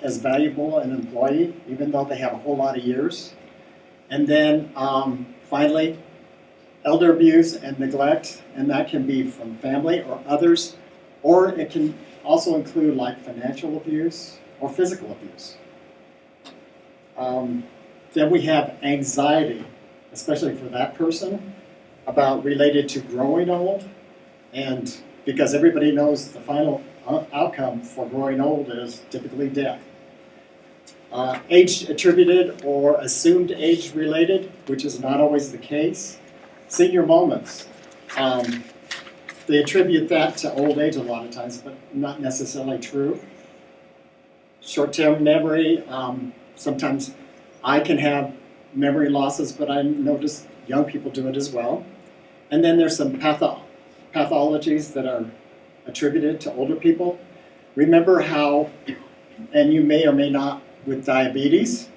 as valuable an employee, even though they have a whole lot of years. And then finally, elder abuse and neglect, and that can be from family or others, or it can also include like financial abuse or physical abuse. Then we have anxiety, especially for that person, about related to growing old, and because everybody knows the final outcome for growing old is typically death. Age attributed or assumed age related, which is not always the case. Senior moments, they attribute that to old age a lot of times, but not necessarily true. Short-term memory, sometimes I can have memory losses, but I notice young people do it as well. And then there's some pathologies that are attributed to older people. Remember how, and you may or may not, with diabetes.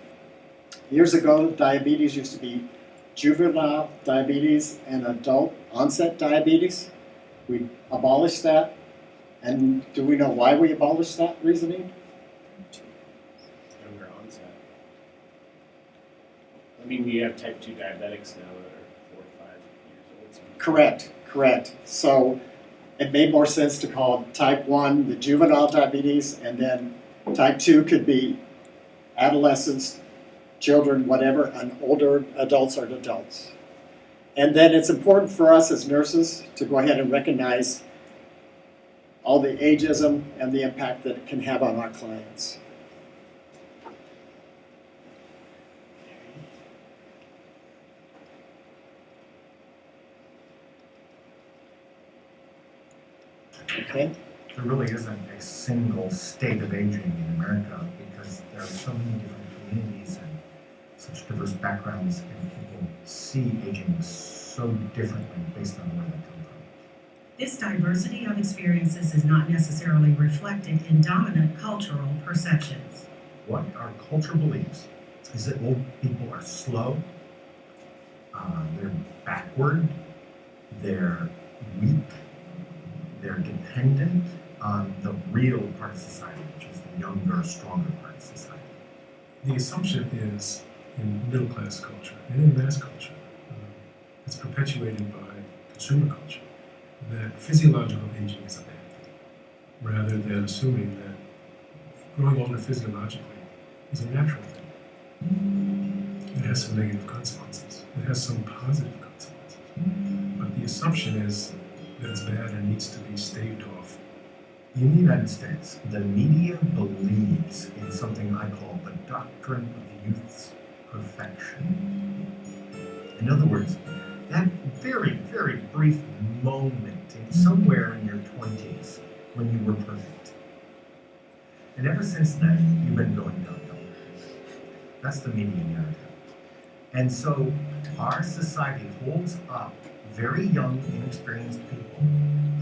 Years ago, diabetes used to be juvenile diabetes and adult onset diabetes. We abolished that. And do we know why we abolished that reasoning? Younger onset. I mean, we have type 2 diabetics now that are 4 or 5 years old. Correct. So it made more sense to call type 1 the juvenile diabetes, and then type 2 could be adolescents, children, whatever, and older adults are adults. And then it's important for us as nurses to go ahead and recognize all the ageism and the impact that it can have on our clients. Okay. There really isn't a single state of aging in America because there are so many different communities and such diverse backgrounds, and people see aging so differently based on where they come from. This diversity of experiences is not necessarily reflected in dominant cultural perceptions. What our culture believes is that old people are slow, they're backward, they're weak, they're dependent on the real part of society, which is the younger, stronger part of society. The assumption is, in middle-class culture and in mass culture, it's perpetuated by consumer culture, that physiological aging is a bad thing, rather than assuming that growing older physiologically is a natural thing. It has some negative consequences. It has some positive consequences. But the assumption is that it's bad and needs to be staved off. In the United States, the media believes in something I call the doctrine of youth's perfection. In other words, that very, very brief moment in somewhere in your 20s when you were perfect. And ever since then, you've been going downhill. That's the media narrative. And so our society holds up very young, inexperienced people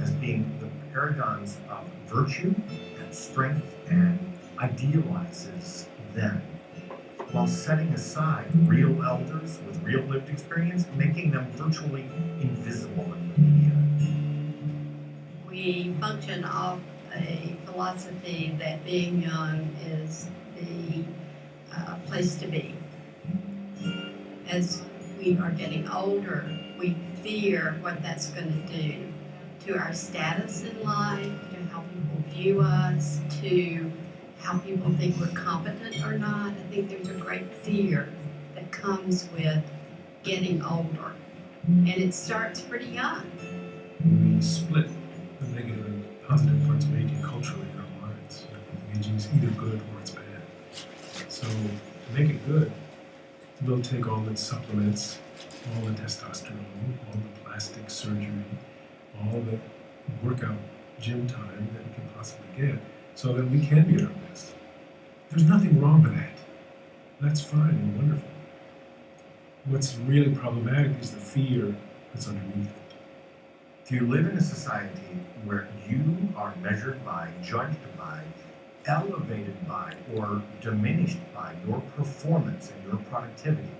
as being the paragons of virtue and strength and idealizes them, while setting aside real elders with real lived experience, making them virtually invisible in the media. We function off a philosophy that being young is the place to be. As we are getting older, we fear what that's going to do to our status in life, to how people view us, to how people think we're competent or not. I think there's a great fear that comes with getting older. And it starts pretty young. We split the negative and positive parts of aging culturally in our minds. Aging is either good or it's bad. So to make it good, we'll take all the supplements, all the testosterone, all the plastic surgery, all the workout gym time that we can possibly get so that we can be at our best. There's nothing wrong with that. That's fine and wonderful. What's really problematic is the fear that's underneath it. If you live in a society where you are measured by, judged by, elevated by, or diminished by your performance and your productivity,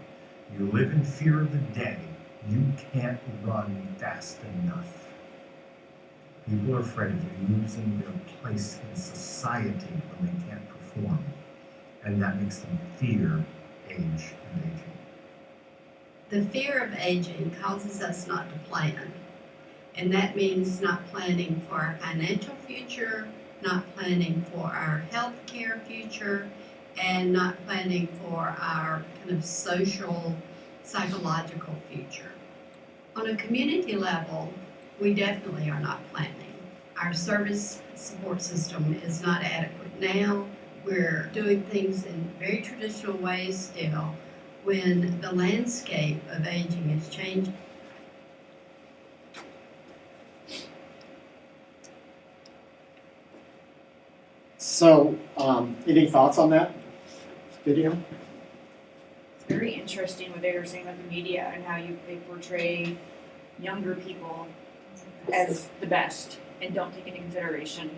you live in fear of the day, you can't run fast enough. People are afraid of losing their place in society when they can't perform. and that makes them fear age and aging. The fear of aging causes us not to plan. And that means not planning for our financial future, not planning for our health care future, and not planning for our kind of social, psychological future. On a community level, we definitely are not planning. Our service support system is not adequate now. We're doing things in very traditional ways still when the landscape of aging is changing. So, any thoughts on that video? It's very interesting what they were saying about the media and how they portray younger people as the best and don't take into consideration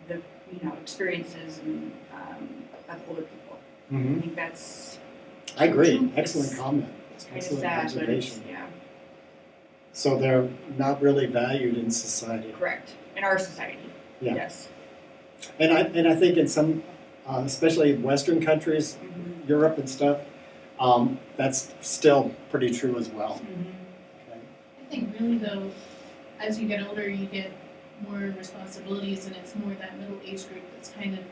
the experiences and of older people. I think that's I agree. Excellent comment. it's kind Excellent of sad, but it's, observation. yeah, So they're not really valued in society. correct. In our society, Yeah. yes. And I think in some, especially Western countries, Europe and stuff, that's still pretty true as well. Okay. I think really though, as you get older, you get more responsibilities, and it's more that middle age group that's kind of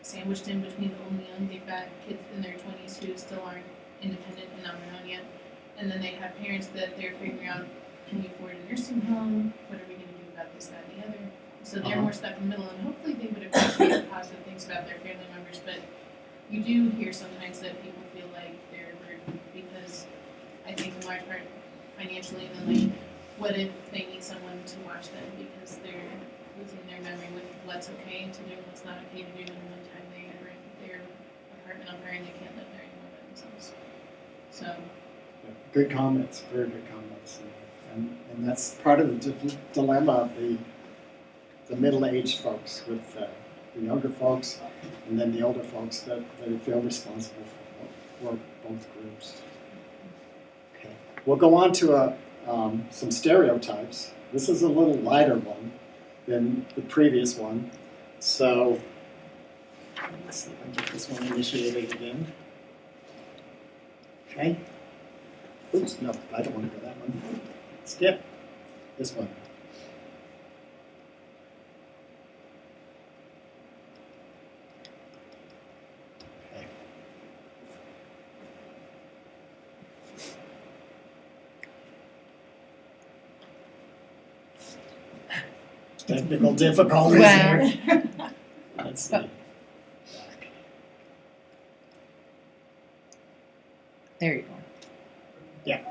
sandwiched in between old and young. They've got kids in their 20s who still aren't independent and on their own yet, and then they have parents that they're figuring out, can we afford a nursing home? What are we going to do about this, that, and the other? So they're more stuck in the middle, and hopefully they would appreciate positive things about their family members, but you do hear sometimes that people feel like they're burdened because I think in large part financially, and then like, what if they need someone to watch them because they're losing their memory with what's okay to do and what's not okay to do, and one time they are in their apartment on fire and they can't live there anymore by themselves. So Yeah. Good comments, very good comments. And that's part of the dilemma of the middle-aged folks with the younger folks and then the older folks that feel responsible for both groups. Okay. We'll go on to some stereotypes. This is a little lighter one than the previous one. So let's see if I can get this one initiated again. Okay. Oops, no, I don't want to go that one. Skip this one. Okay. Technical difficulties here. Let's see. There you go. Yeah.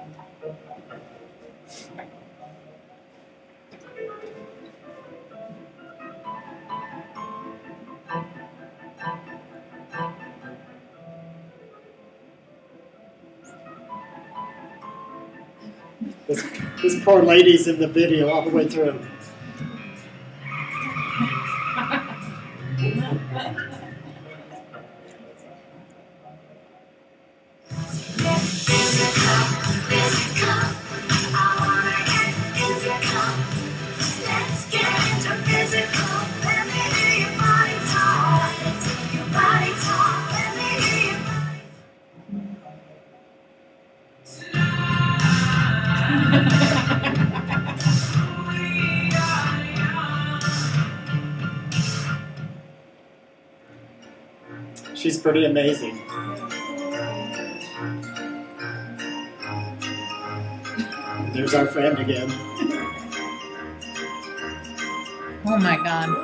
This poor lady's in the video all the way through. She's pretty amazing. There's our friend again. Oh my God.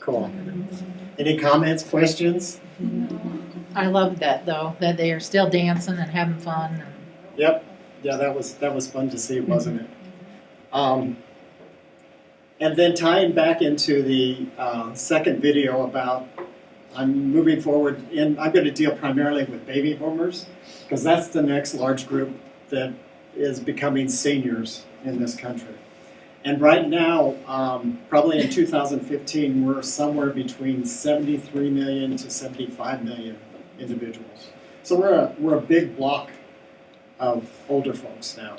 Cool. Any comments, questions? I love that though, that they are still dancing and having fun. Yep. Yeah, that was fun to see, wasn't it? And then tying back into the second video about, I'm moving forward, and I'm going to deal primarily with baby boomers, because that's the next large group that is becoming seniors in this country. And right now, probably in 2015, we're somewhere between 73 million to 75 million individuals. So we're a big block of older folks now.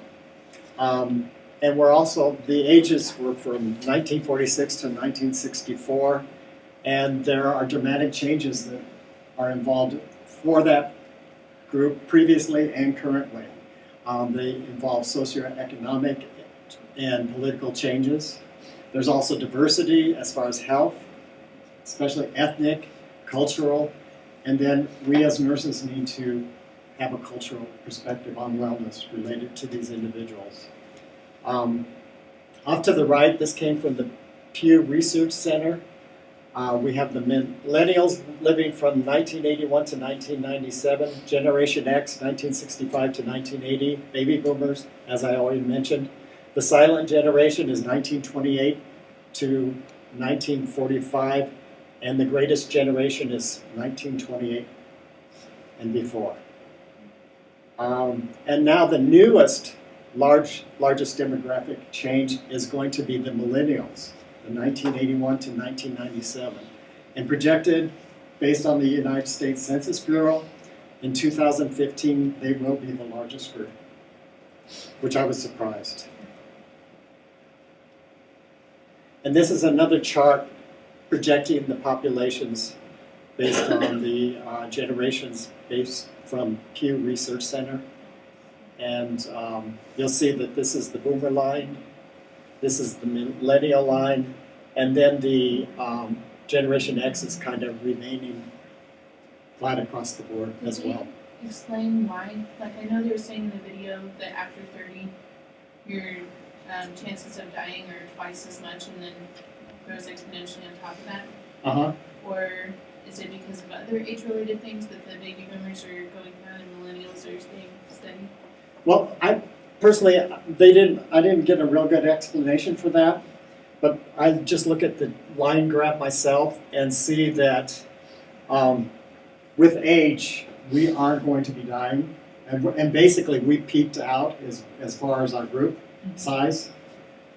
And we're also, the ages were from 1946 to 1964, and there are dramatic changes that are involved for that group previously and currently. They involve socioeconomic and political changes. There's also diversity as far as health, especially ethnic, cultural, and then we as nurses need to have a cultural perspective on wellness related to these individuals. Off to the right, this came from the Pew Research Center. We have the millennials living from 1981 to 1997, Generation X, 1965 to 1980, baby boomers, as I already mentioned. The silent generation is 1928 to 1945, and the greatest generation is 1928 and before. And now the newest largest demographic change is going to be the millennials, the 1981 to 1997. And projected, based on the United States Census Bureau, in 2015, they will be the largest group, which I was surprised. And this is another chart projecting the populations based on the generations based from Pew Research Center. And you'll see that this is the boomer line, this is the millennial line, and then the Generation X is kind of remaining flat across the board as well. Explain why. Like, I know they were saying in the video that after 30, your chances of dying are twice as much, and then grows exponentially on top of that. Uh-huh. Or is it because of other age-related things that the baby boomers are going down and millennials are staying steady? Well, I personally, I didn't get a real good explanation for that, but I just look at the line graph myself and see that with age, we aren't going to be dying. And basically, we peaked out as far as our group size,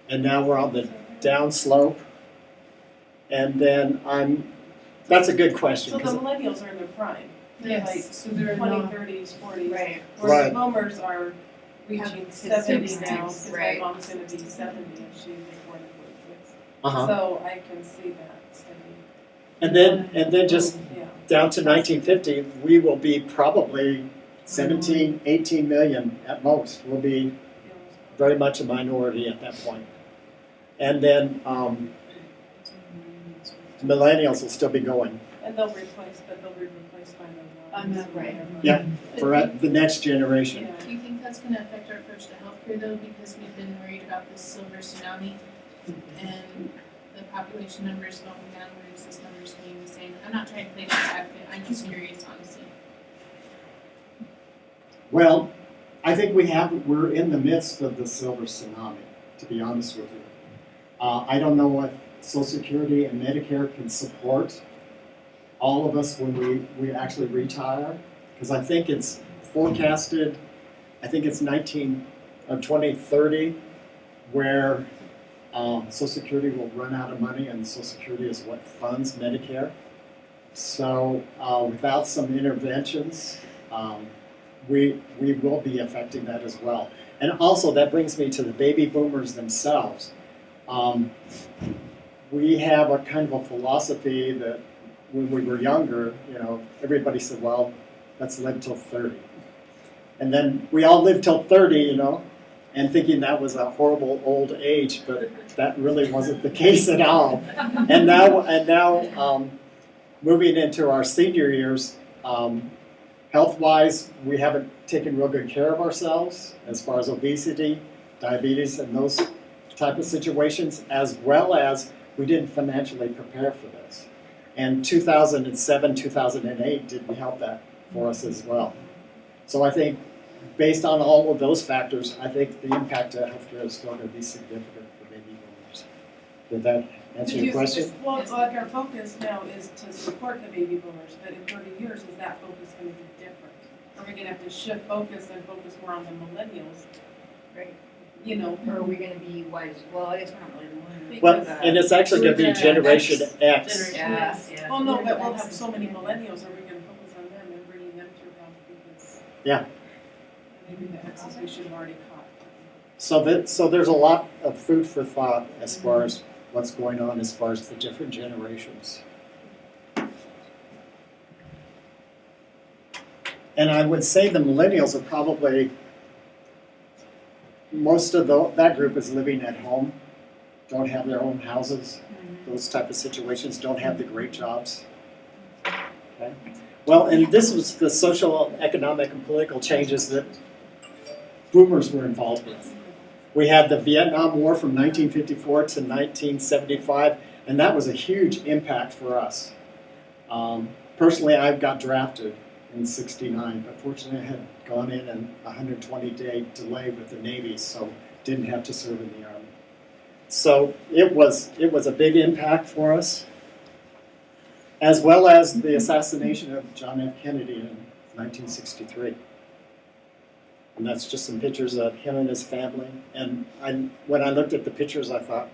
and now we're on the down slope. And then that's a good question. So the millennials are in their prime. They're Yes. like So they're 20s, not- 30s, 40s. Right. Whereas Right. the boomers are reaching Having 70 kids now, soon, because right. my mom's going to be 70 and she was born in 46. Uh-huh. So I can see that steady. And then just Yeah. down to 1950, we will be probably 17, 18 million at most. We'll be very much a minority at that point. And then millennials will still be going And they'll be replaced by the Right. Yeah. for the next generation. Yeah. Do you think that's going to affect our approach to healthcare, though, because we've been worried about this silver tsunami and the population numbers going down, whereas this number is staying the same? I'm not trying to play this advocate. I'm just curious, honestly. Well, I think we're in the midst of the silver tsunami, to be honest with you. I don't know if Social Security and Medicare can support all of us when we actually retire, because I think it's forecasted, I think it's 2030, where Social Security will run out of money, and Social Security is what funds Medicare. So without some interventions, we will be affecting that as well. And also that brings me to the baby boomers themselves. We have a kind of a philosophy that when we were younger, everybody said, well, let's live till 30. And then we all lived till 30, and thinking that was a horrible old age, but that really wasn't the case at all. And now moving into our senior years, health-wise, we haven't taken real good care of ourselves as far as obesity, diabetes, and those type of situations, as well as we didn't financially prepare for this. And 2007, 2008 didn't help that for us as well. So I think based on all of those factors, I think the impact to healthcare is going to be significant for baby boomers. Did that answer your question? Well, like our focus now is to support the baby boomers, but in 30 years, is that focus gonna be different? Are we gonna have to shift focus and focus more on the millennials? Right. You know, Or are we gonna be wise? Well, I guess we're not really millennials. Well, because, and it's actually going to be We're Generation X X. Yeah. well, no, but we'll have so many millennials, are we gonna focus on them and bringing them through health because? Yeah. Maybe the X's we should have already caught. So there's a lot of food for thought as far as what's going on as far as the different generations. And I would say the millennials are probably, most of that group is living at home, don't have their own houses, those type of situations, don't have the great jobs. Okay? Well, and this was the social, economic, and political changes that boomers were involved with. We had the Vietnam War from 1954 to 1975, and that was a huge impact for us. Personally, I got drafted in '69, but fortunately I had gone in a 120-day delay with the Navy, so didn't have to serve in the Army. So it was a big impact for us, as well as the assassination of John F. Kennedy in 1963. And that's just some pictures of him and his family. And when I looked at the pictures, I thought,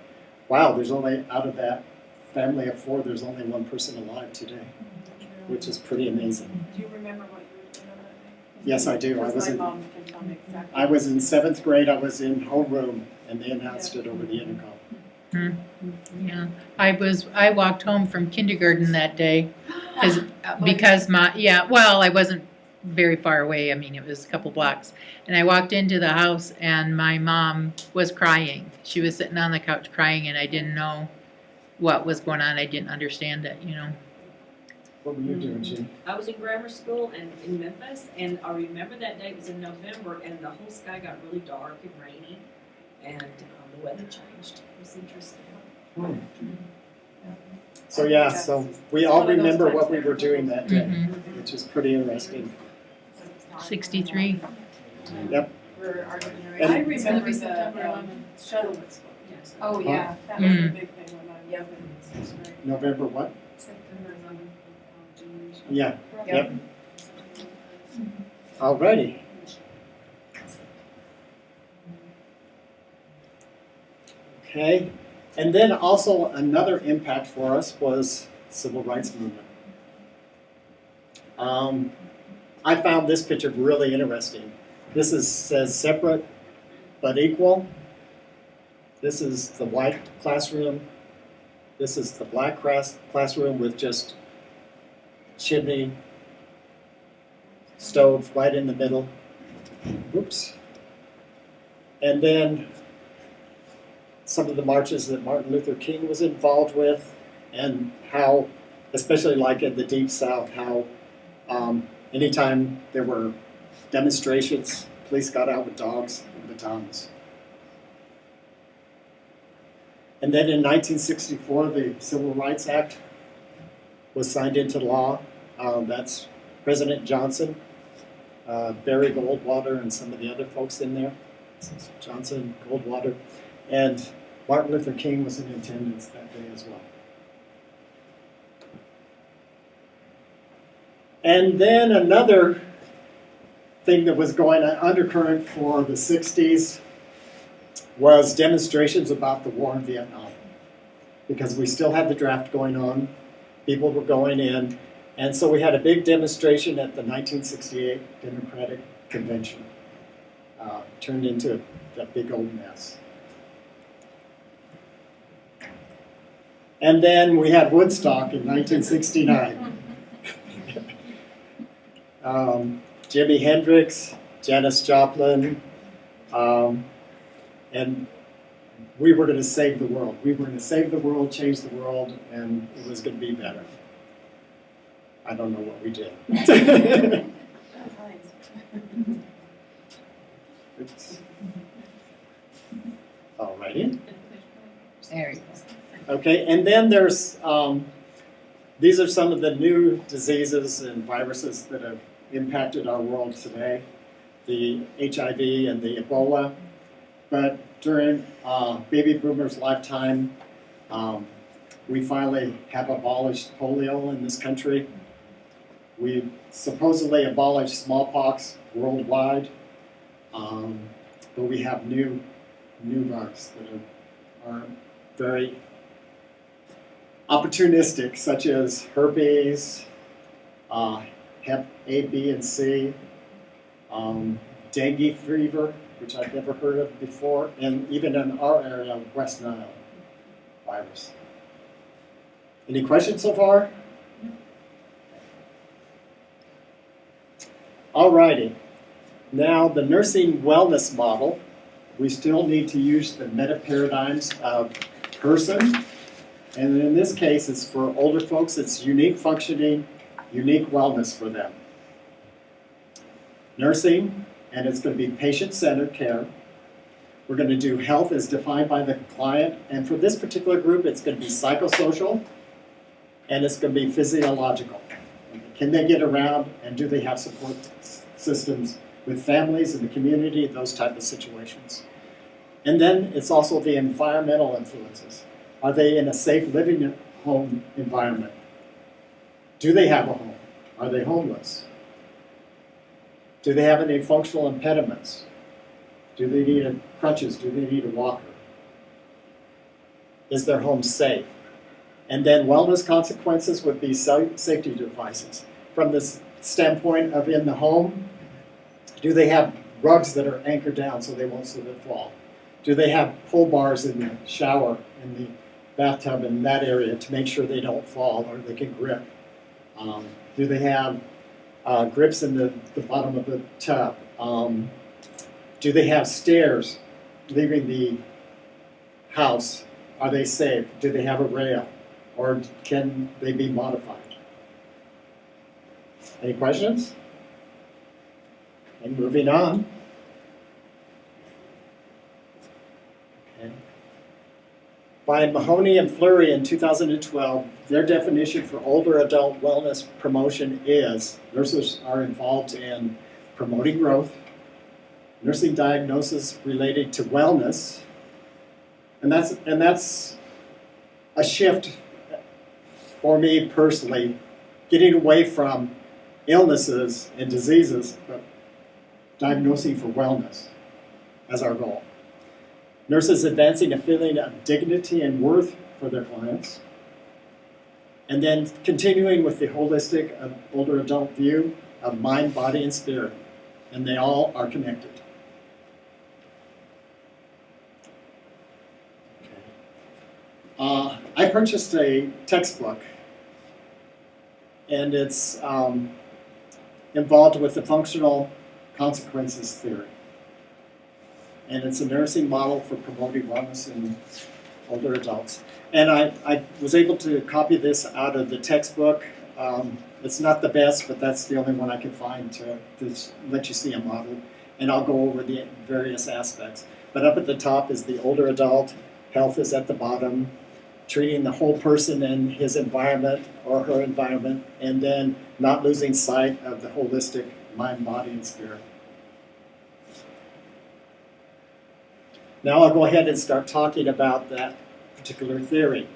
wow, there's only, out of that family of 4, there's only 1 person alive today, which is pretty amazing. Do you remember what you were doing on that day? Yes, I do. Because my mom can tell me exactly. I was in 7th grade. I was in homeroom, and they announced it over the intercom. Yeah, I walked home from kindergarten that day because I wasn't very far away. I mean, it was a couple blocks. And I walked into the house and my mom was crying. She was sitting on the couch crying and I didn't know what was going on. I didn't understand it, you know. What were you doing, Jean? I was in grammar school and in Memphis, and I remember that day, it was in November, and the whole sky got really dark and rainy, and the weather changed. It was interesting. So yeah, so we all One of those remember times what we there. were doing that day, Mhm. which is pretty interesting. 63. Yep. For our generation. And- I It's gonna remember be the September 11th. shuttle exploding. Yes. Oh, yeah. That was a Mm. big thing when I was in 6th grade. November what? September 11th, generation. Yeah. Yep. Alrighty. Okay. And then also another impact for us was civil rights movement. I found this picture really interesting. This says separate but equal. This is the white classroom. This is the black classroom with just chimney, stove right in the middle. Oops. And then some of the marches that Martin Luther King was involved with, and how, especially like in the Deep South, how anytime there were demonstrations, police got out with dogs and batons. And then in 1964, the Civil Rights Act was signed into law. That's President Johnson, Barry Goldwater, and some of the other folks in there. Johnson, Goldwater, and Martin Luther King was in attendance that day as well. And then another thing that was going on undercurrent for the 60s was demonstrations about the war in Vietnam. Because we still had the draft going on, people were going in, and so we had a big demonstration at the 1968 Democratic Convention. Turned into a big old mess. And then we had Woodstock in 1969. Jimi Hendrix, Janis Joplin, and we were going to save the world. We were going to save the world, change the world, and it was going to be better. I don't know what we did. Oops. Alrighty. There you go. Okay, and then there's, these are some of the new diseases and viruses that have impacted our world today. the HIV and the Ebola. But during baby boomers' lifetime, we finally have abolished polio in this country. We supposedly abolished smallpox worldwide, but we have new bugs that are very opportunistic, such as herpes, Hep A, B, and C, dengue fever, which I've never heard of before, and even in our area, West Nile virus. Any questions so far? Alrighty. Now, the nursing wellness model, we still need to use the meta paradigms of person. And in this case, it's for older folks, it's unique functioning, unique wellness for them. Nursing, and it's going to be patient-centered care. We're going to do health as defined by the client. And for this particular group, it's going to be psychosocial, and it's going to be physiological. Can they get around, and do they have support systems with families in the community, those type of situations. And then it's also the environmental influences. Are they in a safe living home environment? Do they have a home? Are they homeless? Do they have any functional impediments? Do they need crutches? Do they need a walker? Is their home safe? And then wellness consequences would be safety devices. From this standpoint of in the home, do they have rugs that are anchored down so they won't slip and fall? Do they have pull bars in the shower, in the bathtub, in that area to make sure they don't fall or they can grip? Do they have grips in the bottom of the tub? Do they have stairs leaving the house? Are they safe? Do they have a rail? Or can they be modified? Any questions? And moving on. Okay. By Mahoney and Fleury in 2012, their definition for older adult wellness promotion is nurses are involved in promoting growth, nursing diagnosis related to wellness, and that's a shift for me personally, getting away from illnesses and diseases, but diagnosing for wellness as our goal. Nurses advancing a feeling of dignity and worth for their clients. And then continuing with the holistic older adult view of mind, body, and spirit. And they all are connected. Okay. I purchased a textbook, and it's involved with the functional consequences theory. And it's a nursing model for promoting wellness in older adults. And I was able to copy this out of the textbook. It's not the best, but that's the only one I could find to let you see a model. And I'll go over the various aspects. But up at the top is the older adult, health is at the bottom, treating the whole person in his environment or her environment, and then not losing sight of the holistic mind, body, and spirit. Now I'll go ahead and start talking about that particular theory.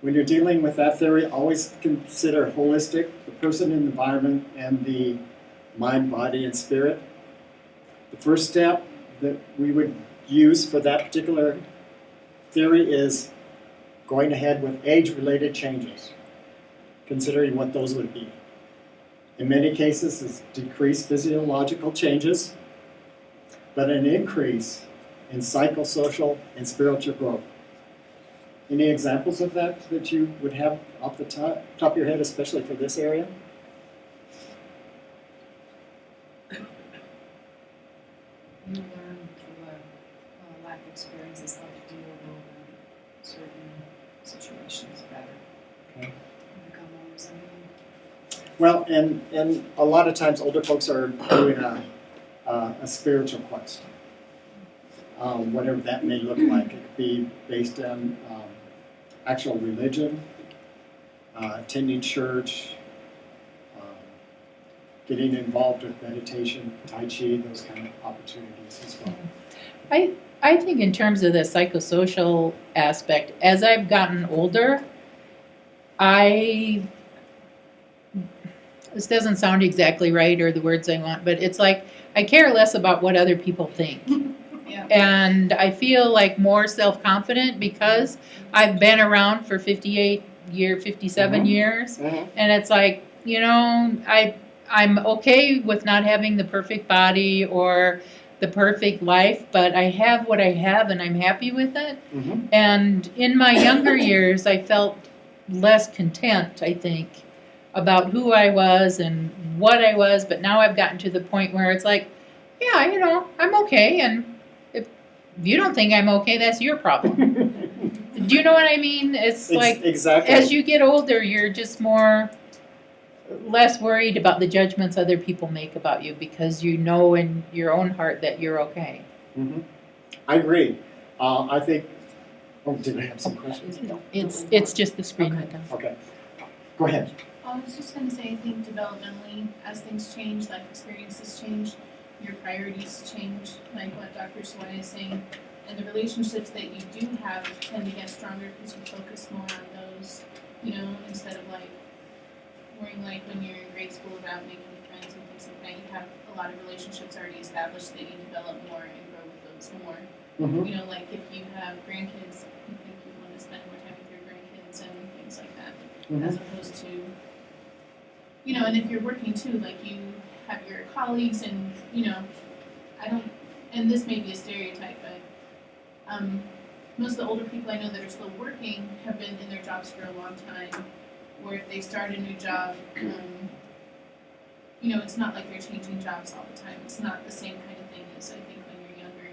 When you're dealing with that theory, always consider holistic, the person and environment, and the mind, body, and spirit. The first step that we would use for that particular theory is going ahead with age-related changes, considering what those would be. In many cases, it's decreased physiological changes, but an increase in psychosocial and spiritual growth. Any examples of that you would have off the top of your head, especially for this area? You learn through life experiences how to deal with certain situations better. Okay. You become more resilient. Well, and a lot of times older folks are doing a spiritual quest, whatever that may look like. It could be based on actual religion, attending church, getting involved with meditation, Tai Chi, those kind of opportunities as well. I think in terms of the psychosocial aspect, as I've gotten older, this doesn't sound exactly right or the words I want, but it's like I care less about what other people think. Yeah. And I feel like more self-confident because I've been around for 57 years. Mhm. And it's like, I'm okay with not having the perfect body or the perfect life, but I have what I have and I'm happy with it. Mhm. And in my younger years, I felt less content, I think, about who I was and what I was. But now I've gotten to the point where it's like, yeah, I'm okay. And if you don't think I'm okay, that's your problem. Do you know what I mean? It's like, exactly. as you get older, you're just less worried about the judgments other people make about you because you know in your own heart that you're okay. Mhm. I agree. I think. Oh, did I have some questions? No, it's just the screen went down. Okay. Go ahead. I was just gonna say, I think developmentally, as things change, life experiences change, your priorities change, like what Dr. Sway is saying. And the relationships that you do have tend to get stronger because you focus more on those, instead of like worrying like when you're in grade school about making friends and things like that. You have a lot of relationships already established that you develop more and grow with those more. Mhm. Like if you have grandkids, you think you want to spend more time with your grandkids and things like that, as opposed to, and if you're working too, like you have your colleagues and, and this may be a stereotype, but most of the older people I know that are still working have been in their jobs for a long time, or if they start a new job, it's not like they're changing jobs all the time. It's not the same kind of thing as I think when you're younger,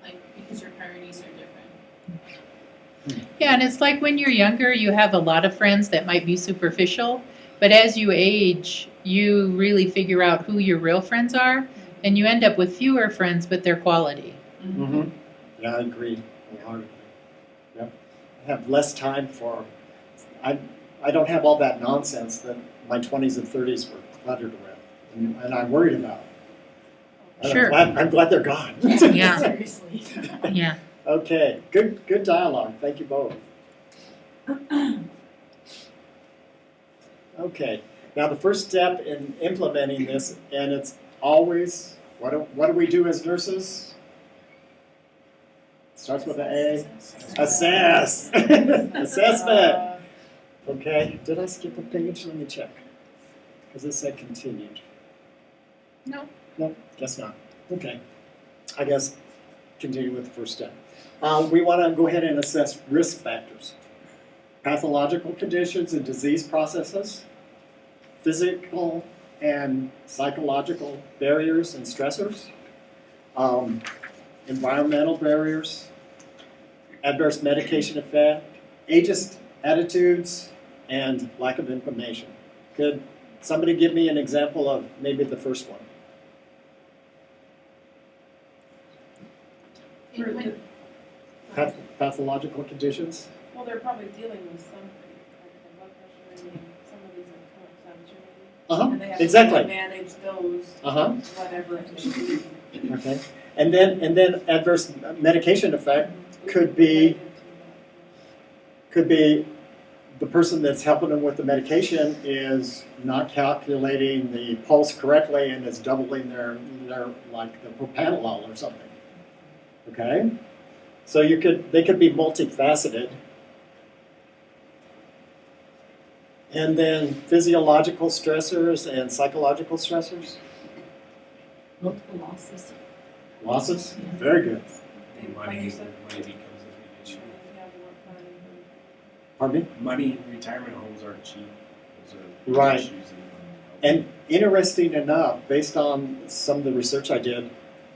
like because your priorities are different. Yeah, and it's like when you're younger, you have a lot of friends that might be superficial, but as you age, you really figure out who your real friends are, and you end up with fewer friends, but they're quality. Mm-hmm. Yeah, I agree wholeheartedly. Yep. I have less time for. I don't have all that nonsense that my 20s and 30s were cluttered with, and I'm worried about. Sure. I'm glad they're gone. Yeah. Seriously. Yeah. Okay, good dialogue. Thank you both. Okay, now the first step in implementing this, and it's always, what do we do as nurses? Starts with an A. Assess. Assessment. Okay, did I skip a page? Let me check. Because it said continued. No. No, guess not. Okay, I guess continue with the first step. We want to go ahead and assess risk factors. Pathological conditions and disease processes, physical and psychological barriers and stressors, environmental barriers, adverse medication effect, ageist attitudes, and lack of information. Could somebody give me an example of maybe the first one? Pathological conditions? Well, they're probably dealing with something, like the blood pressure and some of these are Uh-huh, and they have exactly. to manage those, Uh-huh. whatever it may be. Okay. And then adverse medication effect could be the person that's helping them with the medication is not calculating the pulse correctly and is doubling their like the propanolol or something. Okay? So they could be multifaceted. And then physiological stressors and psychological stressors. Multiple losses. Losses? Very good. Money becomes a big issue. Pardon me? Money, retirement homes aren't cheap. Those are Right. issues. And interesting enough, based on some of the research I did,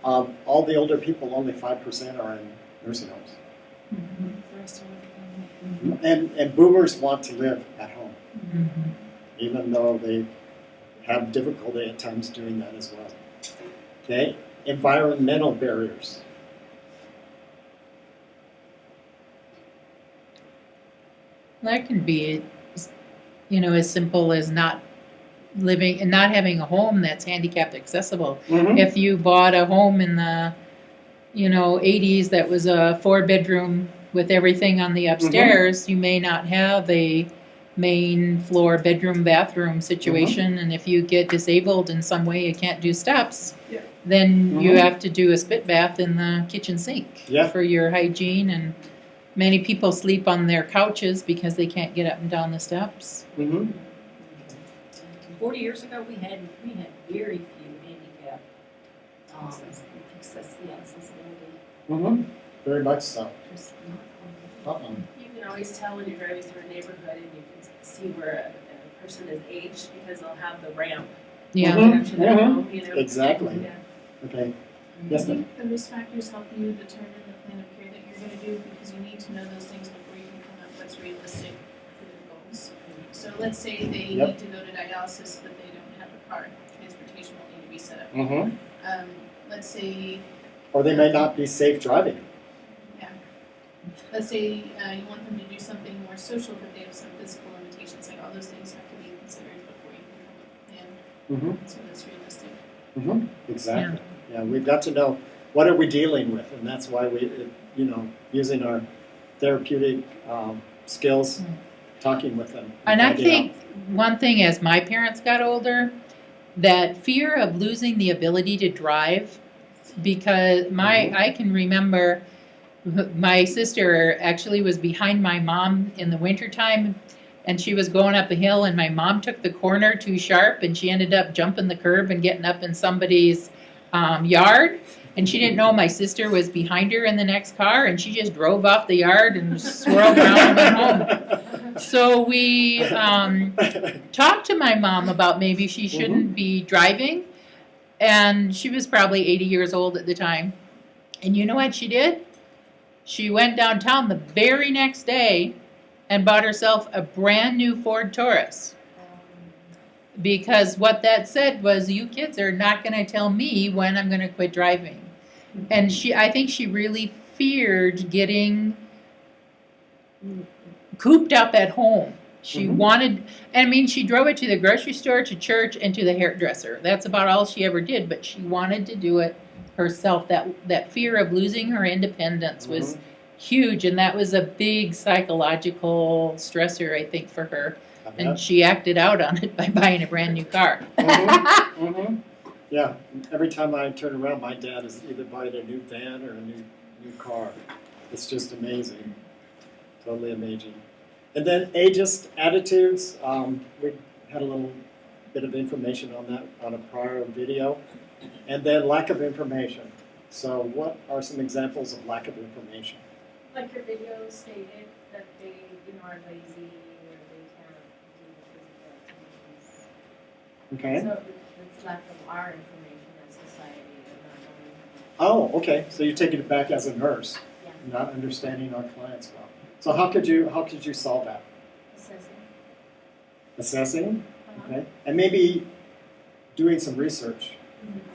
all the older people, only 5% are in nursing homes. The rest are with And boomers want to live at home, Mm-hmm. even though they have difficulty at times doing that as well. Okay, environmental barriers. That can be, as simple as not living and not having a home that's handicapped accessible. Mhm. If you bought a home in the 80s that was a 4-bedroom with everything on the upstairs, you may not have a main floor bedroom bathroom situation, and if you get disabled in some way, you can't do steps, Yeah. then you have to do a spit bath in the kitchen sink Yeah. for your hygiene. And many people sleep on their couches because they can't get up and down the steps. Mhm. 40 years ago, we had very few handicap accessibility. Mhm. Very much so. Just not common. You can always tell when you're driving through a neighborhood and you can see where a person is aged because they'll have the ramp Yeah. Mhm. up to their Mhm. home, you know. Exactly. Yeah. Okay. I Yes, ma'am. think the risk factors help you determine the plan of care that you're gonna do because you need to know those things before you can come up with what's realistic for your goals. So let's say they Yep. need to go to dialysis, but they don't have a car, transportation will need to be set up. Mhm. Let's say, Or they may not be safe driving. let's say you want them to do something more social, but they have some physical limitations, like all those things have to be considered before you can come up with a plan, Mhm. so that's realistic. Mhm. Exactly. Yeah, we've got to know what are we dealing with, and that's why we, using our therapeutic skills, talking with them. And I finding think one thing as my parents got older, that fear of losing the ability to drive, because I can remember my sister actually was behind my mom in the wintertime, and she was going up a hill, and my mom took the corner too sharp, and she ended up jumping the curb and getting up in somebody's yard. And she didn't know my sister was behind her in the next car, and she just drove off the yard and swirled around and went home. So we talked to my mom about maybe she shouldn't be driving, and she was probably 80 years old at the time. And you know what she did? She went downtown the very next day and bought herself a brand new Ford Taurus. Because what that said was, you kids are not going to tell me when I'm going to quit driving. And I think she really feared getting cooped up at home. She wanted, she drove it to the grocery store, to church, and to the hairdresser. That's about all she ever did, but she wanted to do it herself. That fear of losing her independence was huge, and that was a big psychological stressor, I think, for her. And she acted out on it by buying a brand new car. Yeah, every time I turn around, my dad is either buying a new van or a new car. It's just amazing, totally amazing. And then ageist attitudes. We had a little bit of information on that on a prior video. And then lack of information. So what are some examples of lack of information? Like your video stated that they, are lazy or they can't do the physical activities. Okay. So it's lack of our information as society and not knowing. Oh, okay. So you're taking it back as a nurse, Yeah. not understanding our clients well. So how could you solve that? Assessing, okay, and maybe doing some research,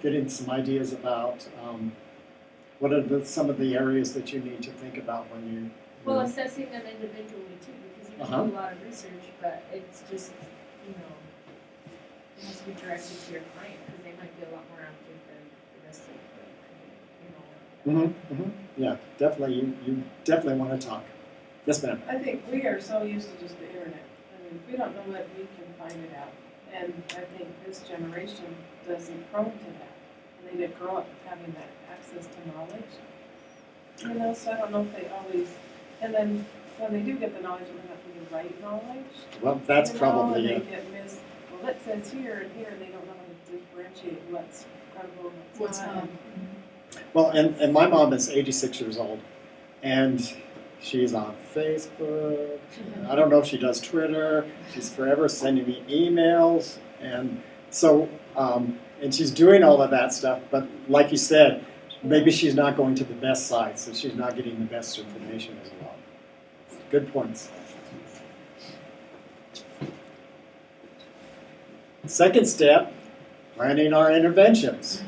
getting some ideas about what are some of the areas that you need to think about when you. Well, assessing them individually too, because you can do a lot of research, but it's just, it has to be directed to your client, because they might be a lot more active than the rest of the, Yeah, definitely. You definitely want to talk. Yes, ma'am. I think we are so used to just the internet. I mean, if we don't know it, we can find it out. And I think this generation doesn't prone to that. And they didn't grow up having that access to knowledge. So I don't know if they always, and then when they do get the knowledge, it may not be the right knowledge. Well, that's probably and it. they get well, it says here and here, and they don't know how to differentiate what's credible and what's not. Well, and my mom is 86 years old, and she's on Facebook. I don't know if she does Twitter. She's forever sending me emails, and so and she's doing all of that stuff. But like you said, maybe she's not going to the best sites, so she's not getting the best information as well. Good points. Second step, planning our interventions.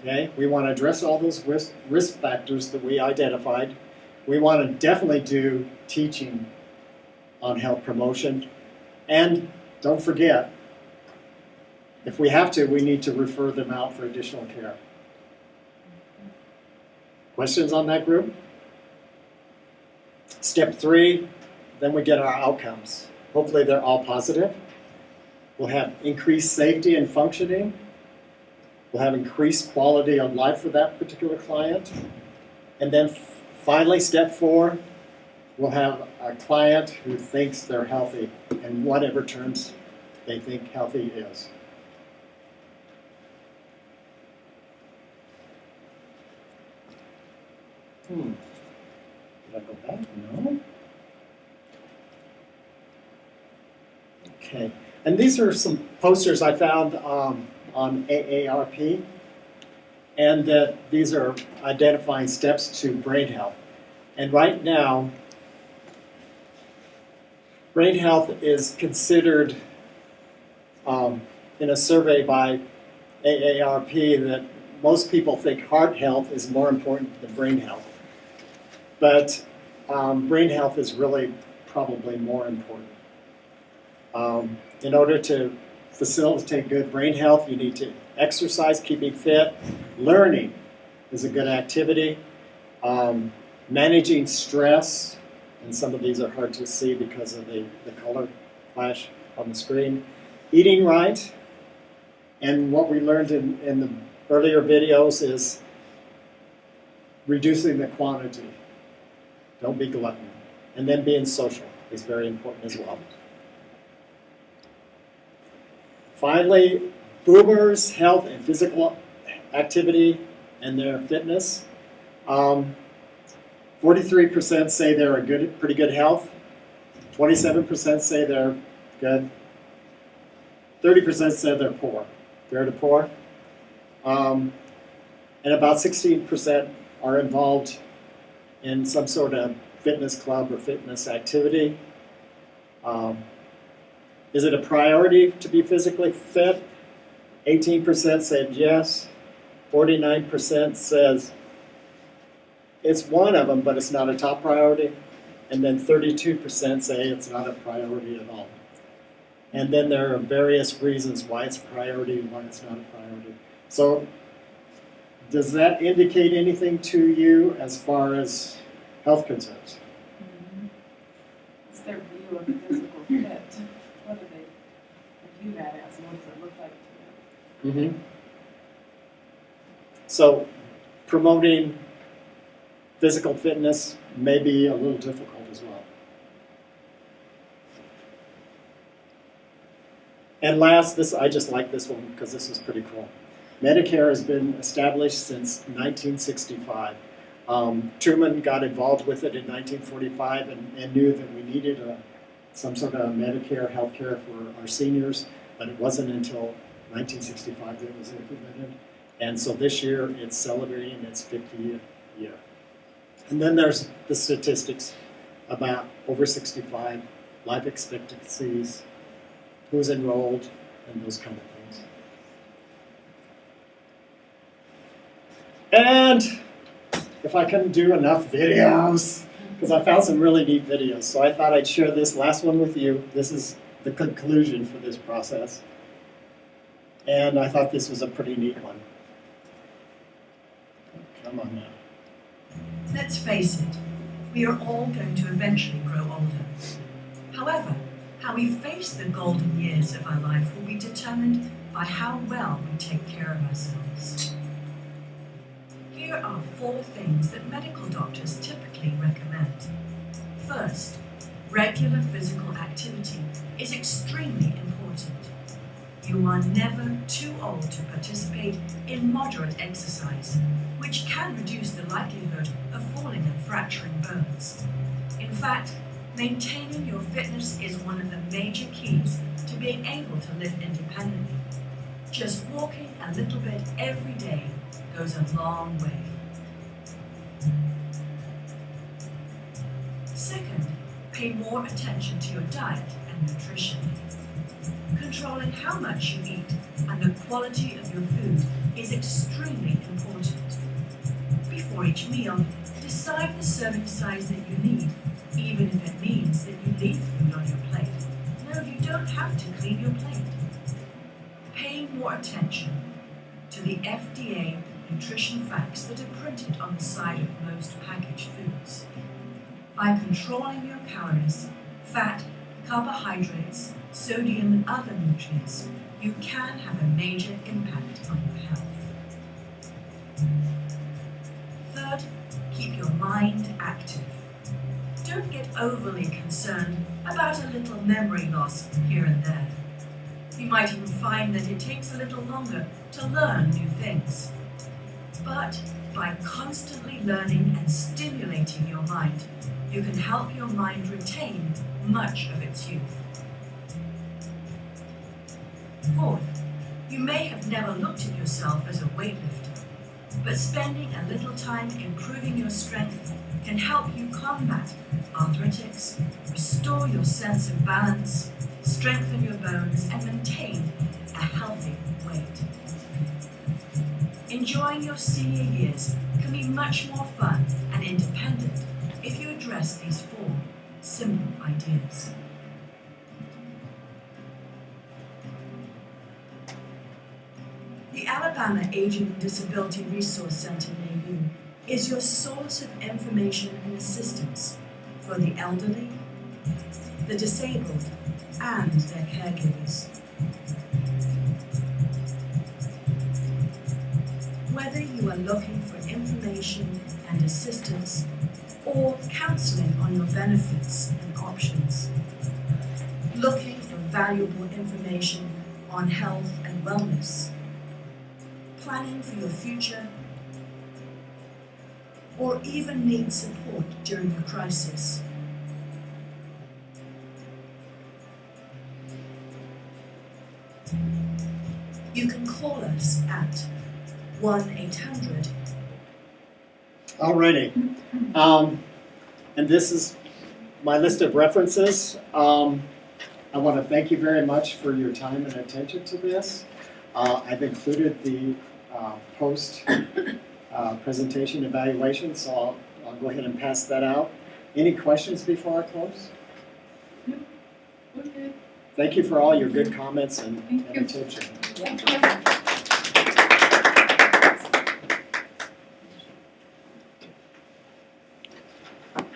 Okay, we want to address all those risk factors that we identified. We want to definitely do teaching on health promotion. And don't forget, If we have to, we need to refer them out for additional care. Questions on that group? Step 3, then we get our outcomes. Hopefully they're all positive. We'll have increased safety and functioning. We'll have increased quality of life for that particular client. And then finally, step 4, we'll have a client who thinks they're healthy in whatever terms they think healthy is. Did I go back? No. Okay. And these are some posters I found on AARP, and that these are identifying steps to brain health. And right now, brain health is considered, in a survey by AARP, that most people think heart health is more important than brain health. But brain health is really probably more important. In order to facilitate good brain health, you need to exercise, keeping fit. Learning is a good activity. Managing stress, and some of these are hard to see because of the color flash on the screen. Eating right, and what we learned in the earlier videos is reducing the quantity. Don't be glutton. And then being social is very important as well. Finally, boomers' health and physical activity and their fitness. 43% say they're pretty good health. 27% say they're good. 30% say they're poor. They're to poor. And about 16% are involved in some sort of fitness club or fitness activity. Is it a priority to be physically fit? 18% said yes. 49% says it's one of them, but it's not a top priority. And then 32% say it's not a priority at all. And then there are various reasons why it's a priority and why it's not a priority. So does that indicate anything to you as far as health concerns? It's their view of physical fit. What do they view that as, and what does it look like to them? So promoting physical fitness may be a little difficult as well. And last, I just like this one because this is pretty cool. Medicare has been established since 1965. Truman got involved with it in 1945 and knew that we needed some sort of Medicare health care for our seniors, but it wasn't until 1965 that it was implemented. And so this year it's celebrating its 50th year. And then there's the statistics about over 65, life expectancies, who's enrolled, and those kind of things. And if I couldn't do enough videos, because I found some really neat videos, so I thought I'd share this last one with you. This is the conclusion for this process. And I thought this was a pretty neat one. Come on now. Let's face it, we are all going to eventually grow older. However, how we face the golden years of our life will be determined by how well we take care of ourselves. Here are 4 things that medical doctors typically recommend. First, regular physical activity is extremely important. You are never too old to participate in moderate exercise, which can reduce the likelihood of falling and fracturing bones. In fact, maintaining your fitness is one of the major keys to being able to live independently. Just walking a little bit every day goes a long way. Second, pay more attention to your diet and nutrition. Controlling how much you eat and the quality of your food is extremely important. Before each meal, decide the serving size that you need, even if it means that you leave food on your plate. No, you don't have to clean your plate. Paying more attention to the FDA nutrition facts that are printed on the side of most packaged foods. By controlling your calories, fat, carbohydrates, sodium, and other nutrients, you can have a major impact on your health. Third, keep your mind active. Don't get overly concerned about a little memory loss here and there. You might even find that it takes a little longer to learn new things. But by constantly learning and stimulating your mind, you can help your mind retain much of its youth. Fourth, you may have never looked at yourself as a weightlifter, but spending a little time improving your strength can help you combat arthritics, restore your sense of balance, strengthen your bones, and maintain a healthy weight. Enjoying your senior years can be much more fun and independent if you address these 4 simple ideas. The Alabama Aging and Disability Resource Center near you is your source of information and assistance for the elderly, the disabled, and their caregivers. Whether you are looking for information and assistance or counseling on your benefits and options, looking for valuable information on health and wellness, planning for your future, or even need support during a crisis, you can call us at 1-800. Alrighty. And this is my list of references. I want to thank you very much for your time and attention to this. I've included the post presentation evaluation, so I'll go ahead and pass that out. Any questions before I close? Okay. Thank you for all your good comments and attention. Thank you.